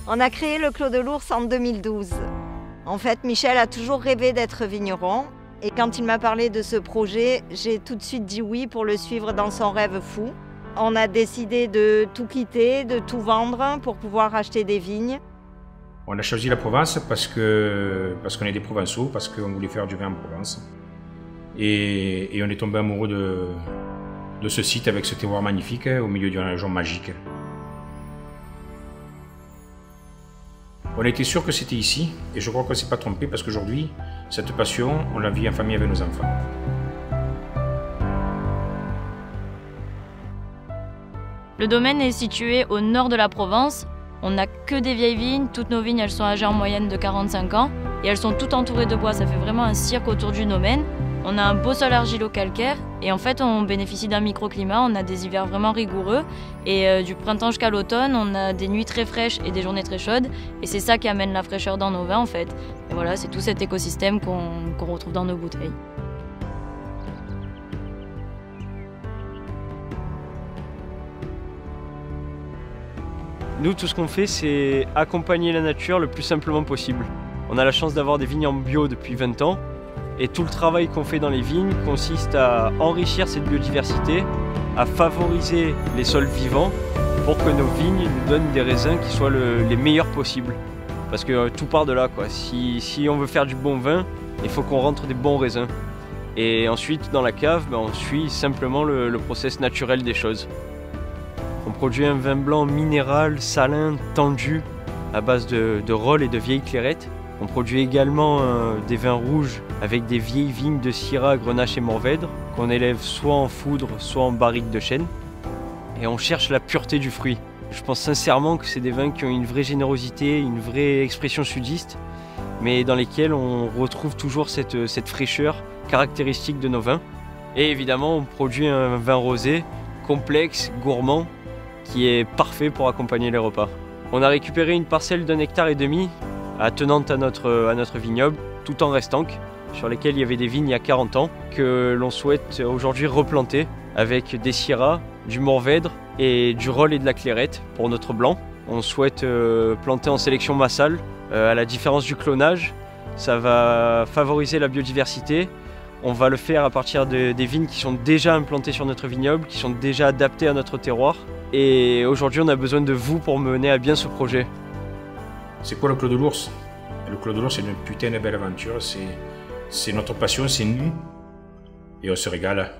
On a créé le Clos de l'Ours en 2012. En fait, Michel a toujours rêvé d'être vigneron. Et quand il m'a parlé de ce projet, j'ai tout de suite dit oui pour le suivre dans son rêve fou. On a décidé de tout quitter, de tout vendre pour pouvoir acheter des vignes. On a choisi la Provence parce qu'on est des Provençaux, parce qu'on voulait faire du vin en Provence. Et on est tombé amoureux de ce site avec ce terroir magnifique au milieu d'une région magique. On était sûr que c'était ici, et je crois qu'on ne s'est pas trompé parce qu'aujourd'hui, cette passion, on la vit en famille avec nos enfants. Le domaine est situé au nord de la Provence. On n'a que des vieilles vignes. Toutes nos vignes, elles sont âgées en moyenne de 45 ans. Et elles sont toutes entourées de bois. Ça fait vraiment un cirque autour du domaine. On a un beau sol argilo-calcaire. Et en fait, on bénéficie d'un microclimat. On a des hivers vraiment rigoureux. Et du printemps jusqu'à l'automne, on a des nuits très fraîches et des journées très chaudes. Et c'est ça qui amène la fraîcheur dans nos vins, en fait. Et voilà, c'est tout cet écosystème qu'on retrouve dans nos bouteilles. Nous, tout ce qu'on fait, c'est accompagner la nature le plus simplement possible. On a la chance d'avoir des vignes en bio depuis 20 ans et tout le travail qu'on fait dans les vignes consiste à enrichir cette biodiversité, à favoriser les sols vivants pour que nos vignes nous donnent des raisins qui soient les meilleurs possibles. Parce que tout part de là, quoi. Si on veut faire du bon vin, il faut qu'on rentre des bons raisins. Et ensuite, dans la cave, on suit simplement le process naturel des choses. On produit un vin blanc minéral, salin, tendu, à base de rolle et de vieilles clairettes. On produit également des vins rouges avec des vieilles vignes de Syrah, Grenache et Mourvèdre, qu'on élève soit en foudre, soit en barrique de chêne. Et on cherche la pureté du fruit. Je pense sincèrement que c'est des vins qui ont une vraie générosité, une vraie expression sudiste, mais dans lesquels on retrouve toujours cette fraîcheur caractéristique de nos vins. Et évidemment, on produit un vin rosé, complexe, gourmand, qui est parfait pour accompagner les repas. On a récupéré une parcelle d'1,5 hectare attenante à notre vignoble, tout en restanque, sur lesquels il y avait des vignes il y a 40 ans, que l'on souhaite aujourd'hui replanter avec des Syrah, du Mourvèdre et du Rolle et de la Clairette pour notre blanc. On souhaite planter en sélection massale, à la différence du clonage. Ça va favoriser la biodiversité. On va le faire à partir des vignes qui sont déjà implantées sur notre vignoble, qui sont déjà adaptées à notre terroir. Et aujourd'hui, on a besoin de vous pour mener à bien ce projet. C'est quoi le Clos de l'Ours? Le Clos de l'Ours, c'est une putain de belle aventure. C'est notre passion, c'est nous. Et on se régale.